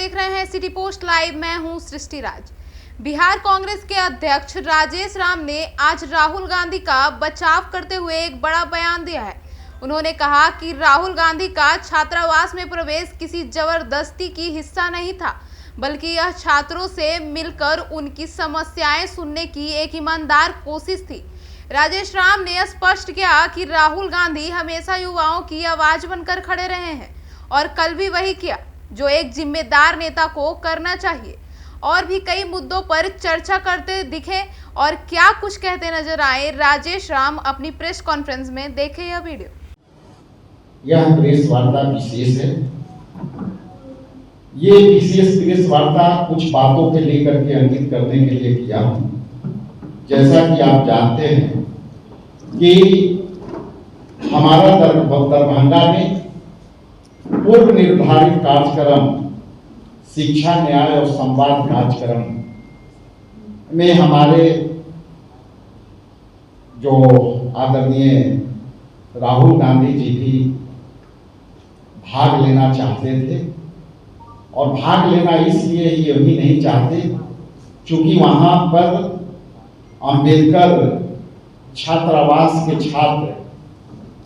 देख रहे हैं सिटी पोस्ट लाइव। मैं हूं सृष्टि राज। बिहार कांग्रेस के अध्यक्ष राजेश राम ने आज राहुल गांधी का बचाव करते हुए एक बड़ा बयान दिया है। उन्होंने कहा कि राहुल गांधी का छात्रावास में प्रवेश किसी जबरदस्ती की हिस्सा नहीं था, बल्कि यह छात्रों से मिलकर उनकी समस्याएं सुनने की एक ईमानदार कोशिश थी। राजेश राम ने स्पष्ट किया कि राहुल गांधी हमेशा युवाओं की आवाज बनकर खड़े रहे हैं और कल भी वही किया जो एक जिम्मेदार नेता को करना चाहिए। और भी कई मुद्दों पर चर्चा करते दिखे और क्या कुछ कहते नजर आए राजेश राम अपनी प्रेस कॉन्फ्रेंस में। देखें यह वीडियो। यह प्रेस वार्ता विशेष है। ये विशेष प्रेस वार्ता कुछ बातों के लेकर के अंकित करने के लिए किया हूं। जैसा कि आप जानते हैं कि हमारा दरभंगा में पूर्व निर्धारित कार्यक्रम शिक्षा न्याय और संवाद कार्यक्रम में हमारे जो आदरणीय राहुल गांधी जी भी भाग लेना चाहते थे और भाग लेना इसलिए ही नहीं चाहते क्योंकि वहां पर अंबेडकर छात्रावास के छात्र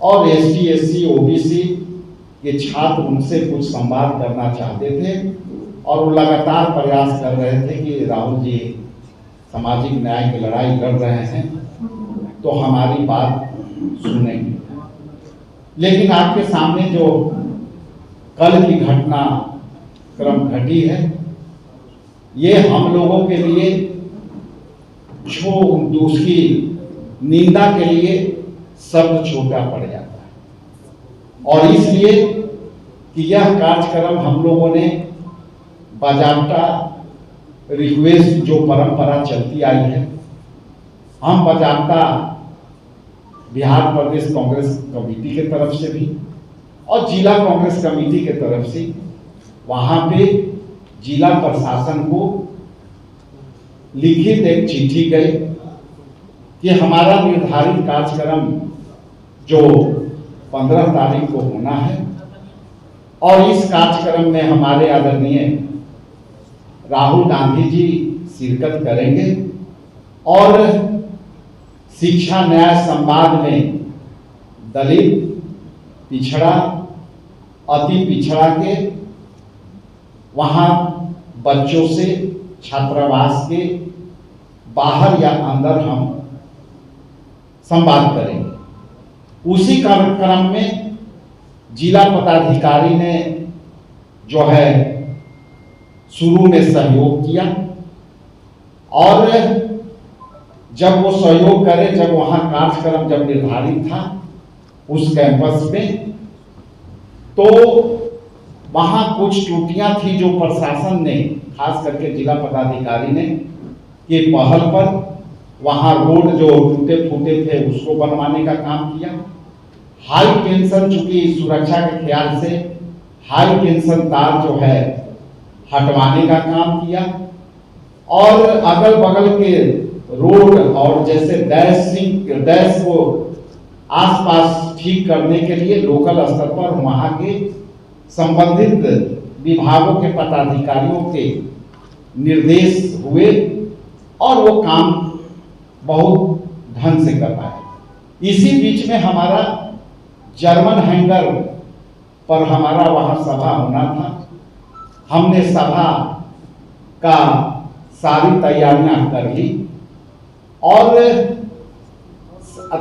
और एसटी एससी ओबीसी के छात्र उनसे कुछ संवाद करना चाहते थे और वो लगातार प्रयास कर रहे थे कि राहुल जी सामाजिक न्याय की लड़ाई लड़ रहे हैं तो हमारी बात सुनेंगे। लेकिन आपके सामने जो कल की घटना क्रम घटी है, ये हम लोगों के लिए जो उसकी निंदा के लिए शब्द छोटा पड़ जाता है और इसलिए कि यह कार्यक्रम हम लोगों ने बाजाबता रिक्वेस्ट जो परंपरा चलती आई है, हम बाजाबता बिहार प्रदेश कांग्रेस कमेटी के तरफ से भी और जिला कांग्रेस कमेटी के तरफ से वहां पे जिला प्रशासन को लिखित एक चिट्ठी गई कि हमारा निर्धारित कार्यक्रम जो 15 तारीख को होना है और इस कार्यक्रम में हमारे आदरणीय राहुल गांधी जी शिरकत करेंगे और शिक्षा न्याय संवाद में दलित, पिछड़ा, अति पिछड़ा के वहां बच्चों से छात्रावास के बाहर या अंदर हम संवाद करेंगे। उसी कार्यक्रम में जिला पदाधिकारी ने जो है शुरू में सहयोग किया और जब वो सहयोग करे, जब वहां कार्यक्रम जब निर्धारित था उस कैंपस में, तो वहां कुछ त्रुटियां थी जो प्रशासन ने खास करके जिला पदाधिकारी ने के पहल पर वहां रोड जो टूटे फूटे थे उसको बनवाने का काम किया। हाई टेंशन, चूंकि सुरक्षा के ख्याल से हाई टेंशन तार जो है हटवाने का काम किया और अगल बगल के रोड और जैसे डैश को आसपास ठीक करने के लिए लोकल स्तर पर वहां के संबंधित विभागों के पदाधिकारियों के निर्देश हुए और वो काम बहुत ढंग से कर पाए। इसी बीच में हमारा जर्मन हैंगर पर हमारा वहां सभा होना था। हमने सभा का सारी तैयारियां कर ली और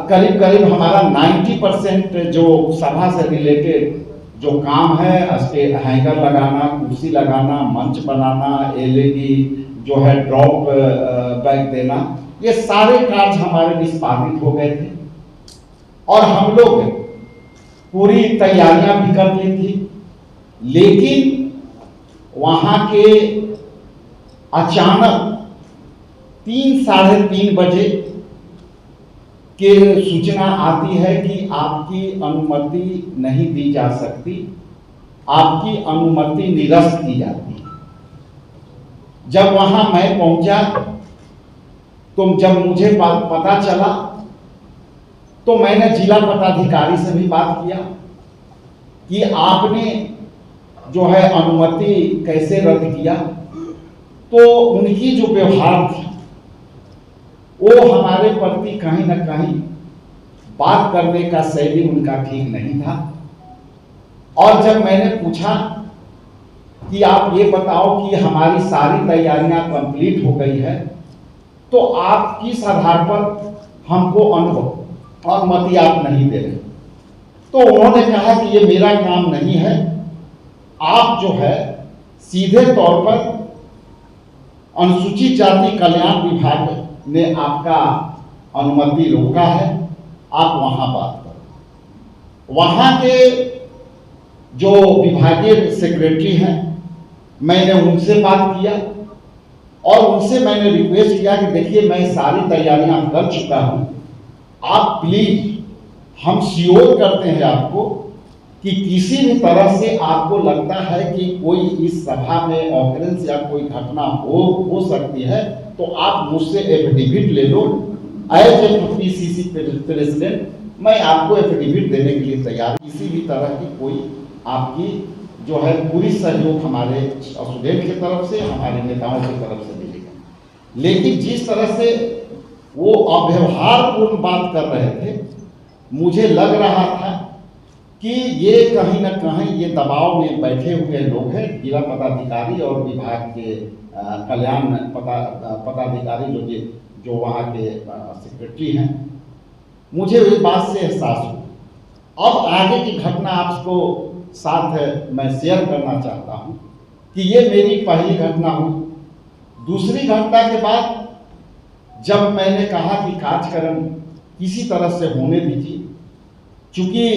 करीब करीब हमारा 90% जो सभा से रिलेटेड जो काम है, हैंगर लगाना, कुर्सी लगाना, मंच बनाना, एलईडी जो है ड्रॉप बैग देना, ये सारे कार्य हमारे निष्पादित हो गए थे और हम लोग पूरी तैयारियां भी कर ली थी। लेकिन वहां के अचानक 3 साढ़े 3 बजे के सूचना आती है कि आपकी अनुमति नहीं दी जा सकती, आपकी अनुमति निरस्त की जाती है। जब वहां मैं पहुंचा तो जब मुझे पता चला तो मैंने जिला पदाधिकारी से भी बात किया कि आपने जो है अनुमति कैसे रद्द किया, तो उनकी जो व्यवहार थी वो हमारे प्रति कहीं ना कहीं बात करने का शैली उनका ठीक नहीं था। और जब मैंने पूछा कि आप ये बताओ कि हमारी सारी तैयारियां कंप्लीट हो गई है, तो आप किस आधार पर हमको अनुमति आप नहीं दे रहे, तो उन्होंने कहा कि ये मेरा काम नहीं है, आप जो है सीधे तौर पर अनुसूचित जाति कल्याण विभाग ने आपका अनुमति रोका है, आप वहां बात करो। वहां के जो विभागीय सेक्रेटरी हैं, मैंने उनसे बात किया और उनसे मैंने रिक्वेस्ट किया कि देखिए मैं सारी तैयारियां कर चुका हूं, आप प्लीज, हम श्योर करते हैं आपको कि किसी भी तरह से आपको लगता है कि कोई इस सभा में ऑकरेंस या कोई घटना हो सकती है, तो आप मुझसे एफिडेविट ले लो। एज ए पीसीसी प्रेसिडेंट मैं आपको एफिडेविट देने के लिए तैयार। किसी भी तरह की कोई आपकी जो है पूरी सहयोग हमारे स्टूडेंट की तरफ से, हमारे नेताओं की तरफ से मिलेगा। लेकिन जिस तरह से वो अव्यवहारपूर्ण बात कर रहे थे, मुझे लग रहा था कि ये कहीं ना कहीं ये दबाव में बैठे हुए लोग हैं, जिला पदाधिकारी और विभाग के कल्याण पदाधिकारी जो वहाँ के सेक्रेटरी हैं। मुझे इस बात से एहसास हुआ। अब आगे की घटना आपको साथ मैं शेयर करना चाहता हूँ कि ये मेरी पहली घटना हुई। दूसरी घटना के बाद जब मैंने कहा कि कार्यक्रम किसी तरह से होने दीजिए, चूंकि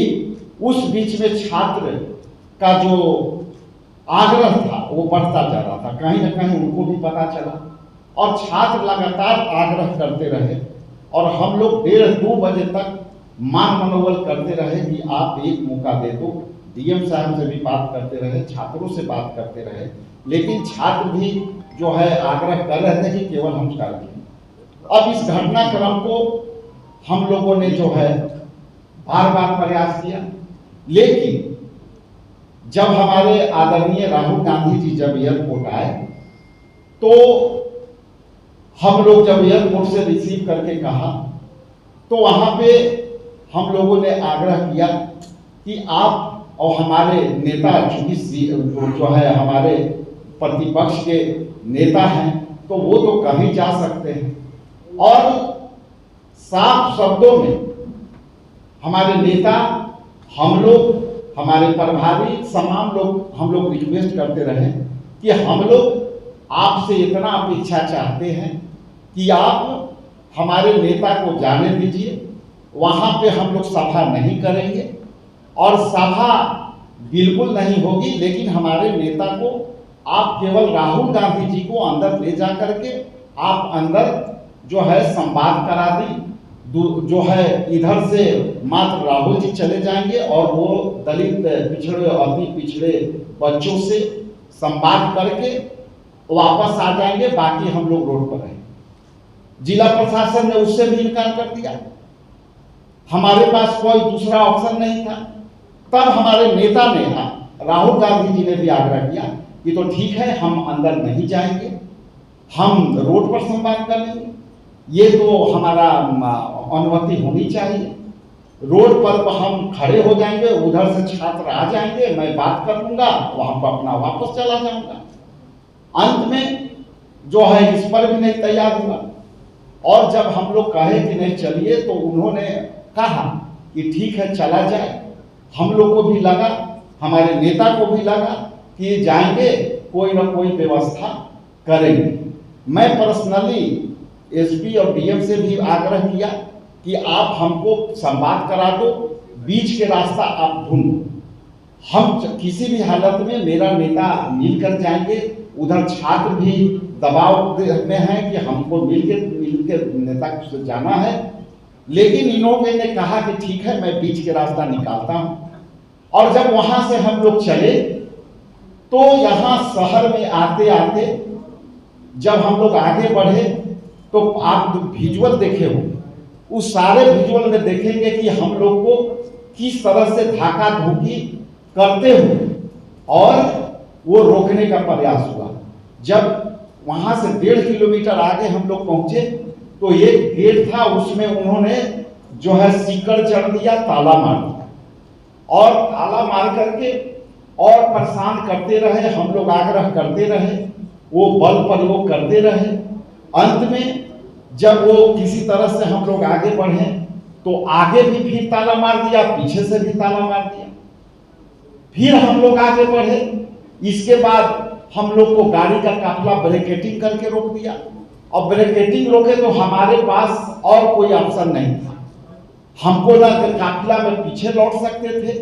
उस बीच में छात्र का जो आग्रह था वो बढ़ता जा रहा था, कहीं ना कहीं उनको भी पता चला और छात्र लगातार आग्रह करते रहे और हम लोग 1:30-2 बजे तक मान मनोबल करते रहे कि आप एक मौका दे दो। डीएम साहब से भी बात करते रहे, छात्रों से बात करते रहे, लेकिन छात्र भी जो है आग्रह कर रहे थे कि केवल हम कर दें। अब इस घटनाक्रम को हम लोगों ने जो है बार बार प्रयास किया, लेकिन जब हमारे आदरणीय राहुल गांधी जी जब एयरपोर्ट आए, तो हम लोग जब एयरपोर्ट से रिसीव करके कहा, तो वहां पे हम लोगों ने आग्रह किया कि आप और हमारे नेता, चूंकि जो है हमारे प्रतिपक्ष के नेता हैं, तो वो तो कहीं जा सकते हैं। और साफ शब्दों में हमारे नेता, हम लोग, हमारे प्रभारी, तमाम लोग, हम लोग रिक्वेस्ट करते रहे कि हम लोग आपसे इतना अपेक्षा चाहते हैं कि आप हमारे नेता को जाने दीजिए, वहां पे हम लोग सभा नहीं करेंगे और सभा बिल्कुल नहीं होगी, लेकिन हमारे नेता को आप केवल राहुल गांधी जी को अंदर ले जा करके आप अंदर जो है संवाद करा दी। जो है इधर से मात्र राहुल जी चले जाएंगे और वो दलित, पिछड़े, अति पिछड़े बच्चों से संवाद करके वापस आ जाएंगे, बाकी हम लोग रोड पर रहेंगे। जिला प्रशासन ने उससे भी इनकार कर दिया, हमारे पास कोई दूसरा ऑप्शन नहीं था। तब हमारे नेता ने, राहुल गांधी जी ने भी आग्रह किया कि तो ठीक है, हम अंदर नहीं जाएंगे, हम रोड पर संवाद कर लेंगे, ये तो हमारा अनुमति होनी चाहिए। रोड पर हम खड़े हो जाएंगे, उधर से छात्र आ जाएंगे, मैं बात कर लूंगा, वहां पर अपना वापस चला जाऊंगा। अंत में जो है इस पर भी नहीं तैयार हुआ और जब हम लोग कहे कि नहीं चलिए, तो उन्होंने कहा कि ठीक है चला जाए। हम लोग को भी लगा, हमारे नेता को भी लगा कि जाएंगे, कोई ना कोई व्यवस्था करेंगे। मैं पर्सनली एसपी और डीएम से भी आग्रह किया कि आप हमको संवाद करा दो, बीच के रास्ता आप ढूंढो, हम किसी भी हालत में मेरा नेता मिलकर जाएंगे। उधर छात्र भी दबाव में हैं कि हमको मिलकर नेता से जाना है, लेकिन इन्होंने ने कहा कि ठीक है, मैं बीच के रास्ता निकालता हूं। और जब वहां से हम लोग चले, तो यहां शहर में आते आते जब हम लोग आगे बढ़े, तो आप विजुअल देखे होंगे, उस सारे विजुअल में देखेंगे कि हम लोग को किस तरह से धक्का धुकी करते हुए और वो रोकने का प्रयास हुआ। जब वहां से 1.5 किलोमीटर आगे हम लोग पहुंचे तो एक गेट था, उसमें उन्होंने जो है सीकड़ जड़ दिया, ताला मार दिया और ताला मार करके और परेशान करते रहे। हम लोग आग्रह करते रहे, वो बल प्रयोग करते रहे। अंत में जब वो किसी तरह से हम लोग आगे बढ़े तो आगे भी फिर ताला मार दिया, पीछे से भी ताला मार दिया। फिर हम लोग आगे बढ़े, इसके बाद हम लोग को गाड़ी का काफिला ब्रेकेटिंग करके रोक दिया। और ब्रेकेटिंग रोके तो हमारे पास और कोई ऑप्शन नहीं था। हमको ना काफिला में पीछे लौट सकते थे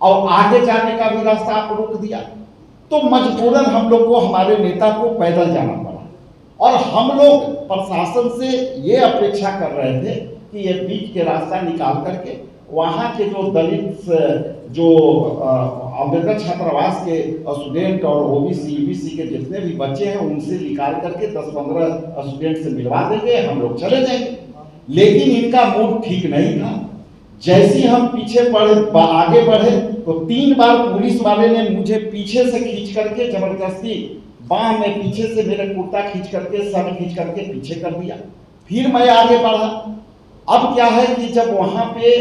और आगे जाने का भी रास्ता आप रोक दिया, तो मजबूरन हम लोग को, हमारे नेता को पैदल जाना पड़ा। और हम लोग प्रशासन से ये अपेक्षा कर रहे थे कि ये बीच के रास्ता निकाल करके वहाँ के जो दलित, जो अम्बेडकर छात्रावास के स्टूडेंट और ओबीसी ईबीसी के जितने भी बच्चे हैं उनसे निकाल करके 10-15 स्टूडेंट से मिलवा देंगे, हम लोग चले जाएंगे। लेकिन इनका मूड ठीक नहीं था। जैसे ही हम पीछे आगे बढ़े तो 3 बार पुलिस वाले ने मुझे पीछे से खींच करके जबरदस्ती बांह में पीछे से मेरे कुर्ता खींच करके, सर खींच करके पीछे कर दिया। फिर मैं आगे बढ़ा। अब क्या है कि जब वहां पे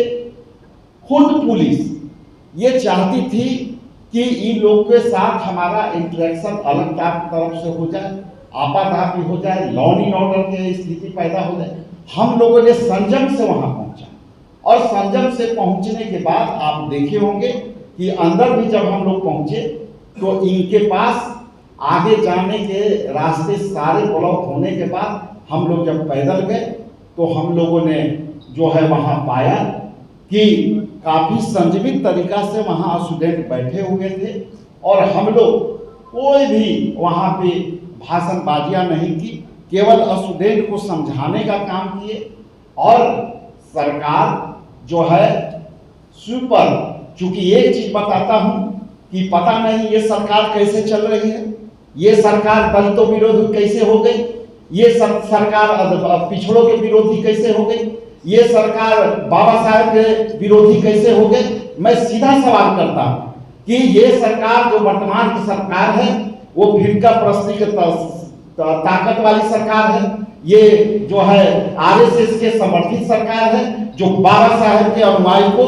खुद पुलिस ये चाहती थी कि इन लोगों के साथ हमारा इंटरेक्शन अलग तरफ से हो जाए, आपाधापी हो जाए, लॉ एंड ऑर्डर की स्थिति पैदा हो जाए, हम लोगों ने संयम से वहां पहुंचा। और संयम से पहुंचने के बाद आप देखे होंगे कि अंदर भी जब हम लोग पहुंचे तो इनके पास आगे जाने के रास्ते सारे ब्लॉक होने के बाद हम लोग जब पैदल गए तो हम लोगों ने जो है वहां पाया कि काफी संयमित तरीका से वहां स्टूडेंट बैठे हुए थे और हम लोग कोई भी वहां पे भाषणबाजियां नहीं की, केवल स्टूडेंट को समझाने का काम किए। और सरकार जो है सुपर, चूंकि एक चीज बताता हूं कि पता नहीं ये सरकार कैसे चल रही है, ये सरकार दलितों विरोधी कैसे हो गई, ये सरकार पिछड़ों के विरोधी कैसे हो गई, ये सरकार बाबा साहब के विरोधी कैसे हो गए। मैं सीधा सवाल करता हूं कि ये सरकार जो वर्तमान की सरकार है वो फिरका परस्ती के ताकत वाली सरकार है, ये जो है आरएसएस के समर्थित सरकार है, जो बाबा साहब के अनुयायी को,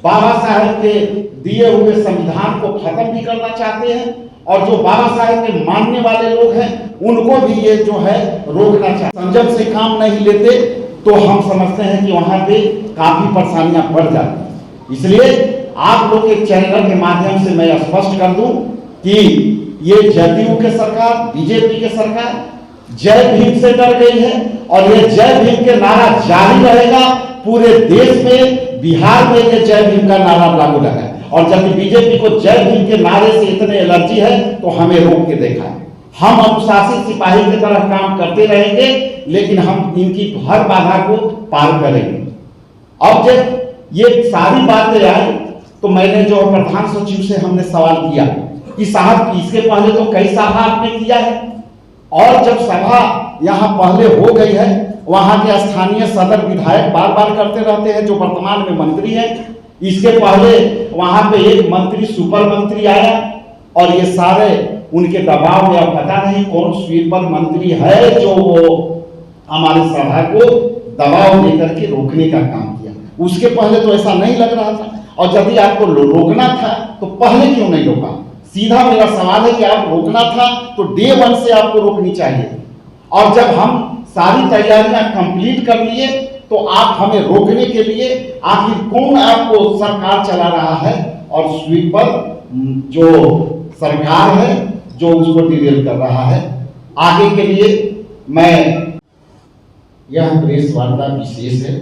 बाबा साहब के दिए हुए संविधान को खत्म भी करना चाहते हैं और जो बाबा साहब के मानने वाले लोग हैं उनको भी ये जो है रोकना चाहते हैं। संयम से काम नहीं लेते तो हम समझते हैं कि वहां पे काफी परेशानियां बढ़ जाती हैं। इसलिए आप लोग के चैनल के माध्यम से मैं स्पष्ट कर दूं कि ये जदयू के सरकार, बीजेपी के सरकार जय भीम से डर गई है और ये जय भीम के नारा जारी रहेगा पूरे देश में। बिहार में ये जय भीम का नारा लागू लगा और जब बीजेपी को जय भीम के नारे से इतने एलर्जी है तो हमें रोक के देखा है। हम अनुशासित सिपाही की तरह काम करते रहेंगे, लेकिन हम इनकी हर बाधा को पार करेंगे। अब जब ये सारी बातें आई तो मैंने जो प्रधान सचिव से हमने सवाल किया कि साहब इसके पहले तो कई सभा आपने किया है और जब सभा यहाँ पहले हो गई है, वहां के स्थानीय सदर विधायक बार बार करते रहते हैं जो वर्तमान में मंत्री है। इसके पहले वहां पे एक मंत्री सुपर मंत्री आया और ये सारे उनके दबाव में, अब पता नहीं कौन स्वीपर मंत्री है जो वो हमारे सभा को दबाव देकर के रोकने का काम किया। उसके पहले तो ऐसा नहीं लग रहा था और यदि आपको रोकना था तो पहले क्यों नहीं रोका। सीधा मेरा सवाल है कि आप रोकना था तो डे 1 से आपको रोकनी चाहिए और जब हम सारी तैयारियां कंप्लीट कर लिए तो आप हमें रोकने के लिए आखिर कौन आपको सरकार चला रहा है और स्वीपर जो सरकार है जो उसको डिरेल कर रहा है। आगे के लिए मैं यह प्रेस वार्ता विशेष है,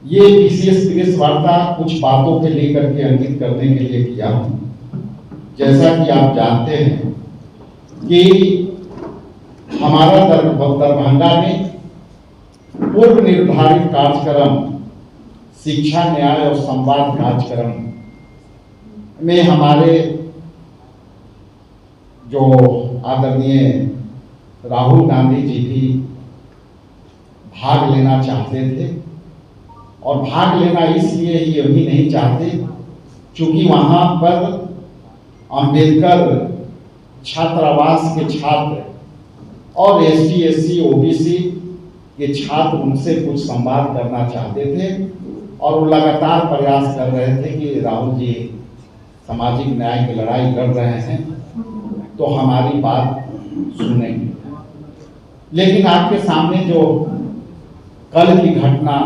ये विशेष प्रेस वार्ता कुछ बातों के लेकर के अंकित करने के लिए किया हूं। जैसा कि आप जानते हैं कि हमारा दरभंगा में पूर्व निर्धारित कार्यक्रम शिक्षा न्याय और संवाद कार्यक्रम में हमारे जो आदरणीय राहुल गांधी जी भी भाग लेना चाहते थे और भाग लेना इसलिए ही नहीं चाहते क्योंकि वहां पर अंबेडकर छात्रावास के छात्र और ST SC OBC के छात्र उनसे कुछ संवाद करना चाहते थे और वो लगातार प्रयास कर रहे थे कि राहुल जी सामाजिक न्याय की लड़ाई लड़ रहे हैं तो हमारी बात सुनेंगे। लेकिन आपके सामने जो कल की घटना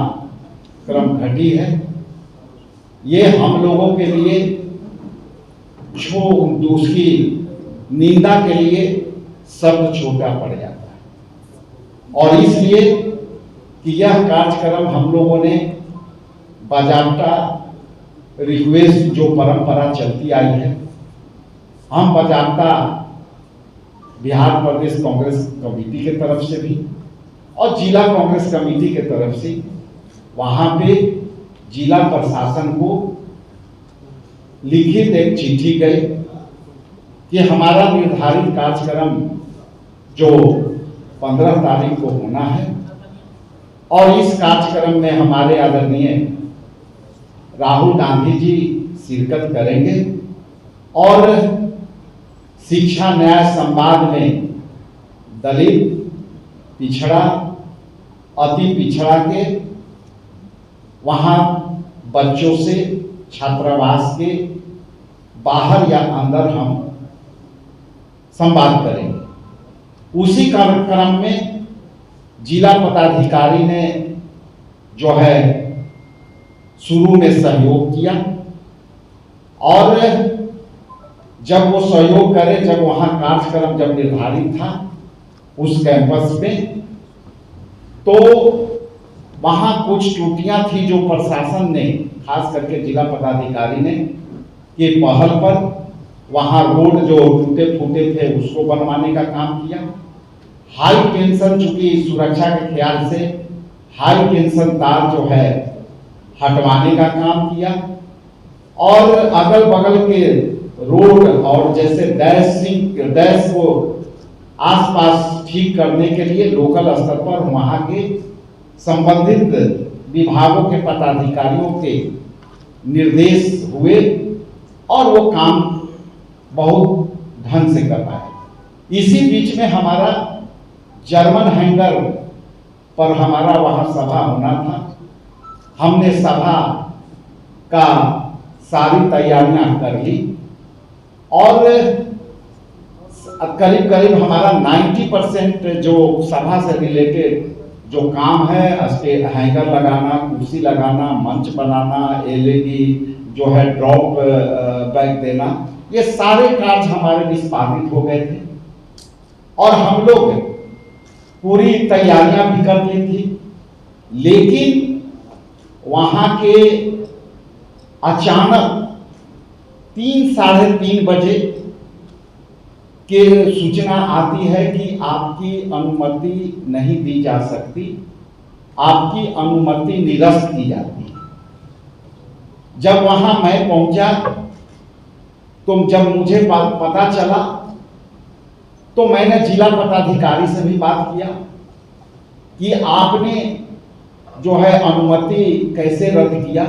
क्रम घटी है, ये हम लोगों के लिए जो उसकी निंदा के लिए शब्द छोटा पड़ जाता है और इसलिए कि यह कार्यक्रम हम लोगों ने बाजाबता रिक्वेस्ट जो परंपरा चलती आई है, हम बाजाबता बिहार प्रदेश कांग्रेस कमेटी के तरफ से भी और जिला कांग्रेस कमेटी के तरफ से वहां पे जिला प्रशासन को लिखित एक चिट्ठी गई कि हमारा निर्धारित कार्यक्रम जो 15 तारीख को होना है और इस कार्यक्रम में हमारे आदरणीय राहुल गांधी जी शिरकत करेंगे और शिक्षा न्याय संवाद में दलित, पिछड़ा, अति पिछड़ा के वहां बच्चों से छात्रावास के बाहर या अंदर हम संवाद करेंगे। उसी कार्यक्रम में जिला पदाधिकारी ने जो है शुरू में सहयोग किया और जब वो सहयोग करे, जब वहां कार्यक्रम जब निर्धारित था उस कैंपस में, तो वहां कुछ त्रुटियां थी जो प्रशासन ने खास करके जिला पदाधिकारी ने के पहल पर वहां रोड जो टूटे फूटे थे उसको बनवाने का काम किया। हाई टेंशन, चूंकि सुरक्षा के ख्याल से हाई टेंशन तार जो है हटवाने का काम किया और अगल बगल के रोड और जैसे डैश को आसपास ठीक करने के लिए लोकल स्तर पर वहां के संबंधित विभागों के पदाधिकारियों के निर्देश हुए और वो काम बहुत ढंग से कर पाए। इसी बीच में हमारा जर्मन हैंगर पर हमारा वहां सभा होना था। हमने सभा का सारी तैयारियां कर ली और करीब करीब हमारा 90% जो सभा से रिलेटेड जो काम है, हैंगर लगाना, कुर्सी लगाना, मंच बनाना, LED जो है ड्रॉप बैग देना, ये सारे कार्य हमारे निष्पादित हो गए थे और हम लोग पूरी तैयारियां भी कर ली थी। लेकिन वहां के अचानक 3 साढ़े 3 बजे के सूचना आती है कि आपकी अनुमति नहीं दी जा सकती, आपकी अनुमति निरस्त की जाती है। जब वहां मैं पहुंचा तो जब मुझे पता चला तो मैंने जिला पदाधिकारी से भी बात किया कि आपने जो है अनुमति कैसे रद्द किया।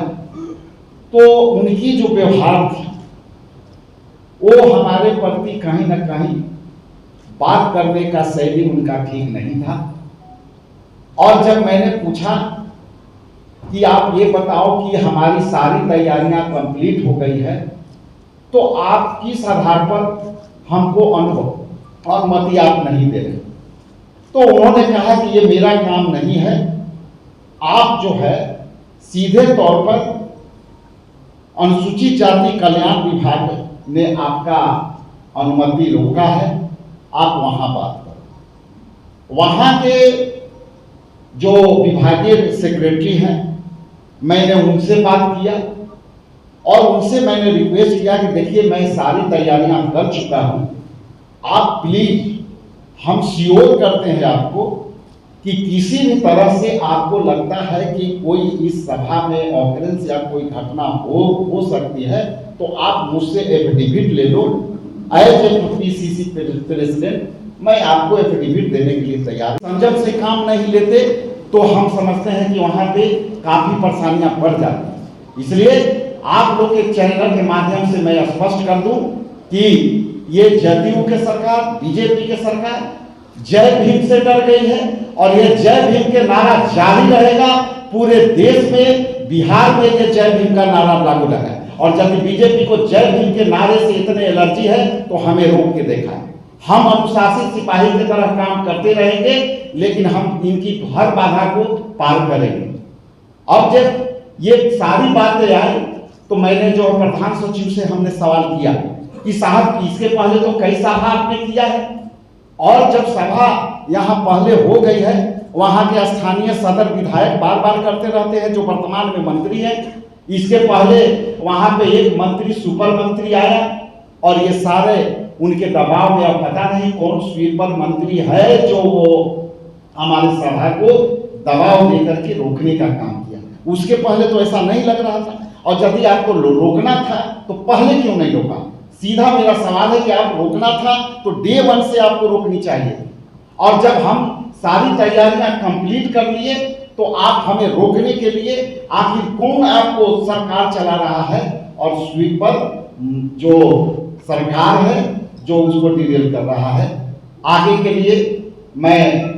तो उनकी जो व्यवहार थी वो हमारे प्रति कहीं ना कहीं बात करने का शैली उनका ठीक नहीं था। और जब मैंने पूछा कि आप ये बताओ कि हमारी सारी तैयारियां कंप्लीट हो गई है तो आप किस आधार पर हमको अनुमति आप नहीं दे रहे, तो उन्होंने कहा कि ये मेरा काम नहीं है, आप जो है सीधे तौर पर अनुसूचित जाति कल्याण विभाग ने आपका अनुमति रोका है, आप वहां बात करो। वहां के जो विभागीय सेक्रेटरी हैं, मैंने उनसे बात किया और उनसे मैंने रिक्वेस्ट किया कि देखिए मैं सारी तैयारियां कर चुका हूं, आप प्लीज, हम श्योर करते हैं आपको कि किसी भी तरह से आपको लगता है कि कोई इस सभा में ऑकरेंस या कोई घटना हो सकती है तो आप मुझसे एफिडेविट ले लो। एज ए PCC प्रेसिडेंट मैं आपको एफिडेविट देने के लिए तैयार। संजम से काम नहीं लेते तो हम समझते हैं कि वहां पे काफी परेशानियां बढ़ जाती हैं। इसलिए आप लोग के चैनल के माध्यम से मैं स्पष्ट कर दूं कि ये जदयू के सरकार, बीजेपी के सरकार जय भीम से डर गई है और ये जय भीम के नारा जारी रहेगा। पूरे देश में, बिहार में ये जय भीम का नारा लागू लगा और जब बीजेपी को जय भीम के नारे से इतने एलर्जी है तो हमें रोक के देखा है। हम अनुशासित सिपाही की तरह काम करते रहेंगे, लेकिन हम इनकी हर बाधा को पार करेंगे। अब जब ये सारी बातें आई तो मैंने जो प्रधान सचिव से हमने सवाल किया कि साहब इसके पहले तो कई सभा आपने किया है और जब सभा यहाँ पहले हो गई है, वहाँ के स्थानीय सदर विधायक बार बार करते रहते हैं जो वर्तमान में मंत्री है। इसके पहले वहाँ पे एक मंत्री सुपर मंत्री आया और ये सारे उनके दबाव में, अब पता नहीं कौन स्वीपर मंत्री है जो वो हमारे सभा को दबाव देकर के रोकने का काम किया। उसके पहले तो ऐसा नहीं लग रहा था और यदि आपको रोकना था तो पहले क्यों नहीं रोका? सीधा मेरा सवाल है कि आप रोकना था तो डे 1 से आपको रोकनी चाहिए। और जब हम सारी तैयारियां कंप्लीट कर लिए तो आप हमें रोकने के लिए आखिर कौन आपको सरकार चला रहा है और स्वीपर जो सरकार है जो उसको डिरेल कर रहा है। आगे के लिए मैं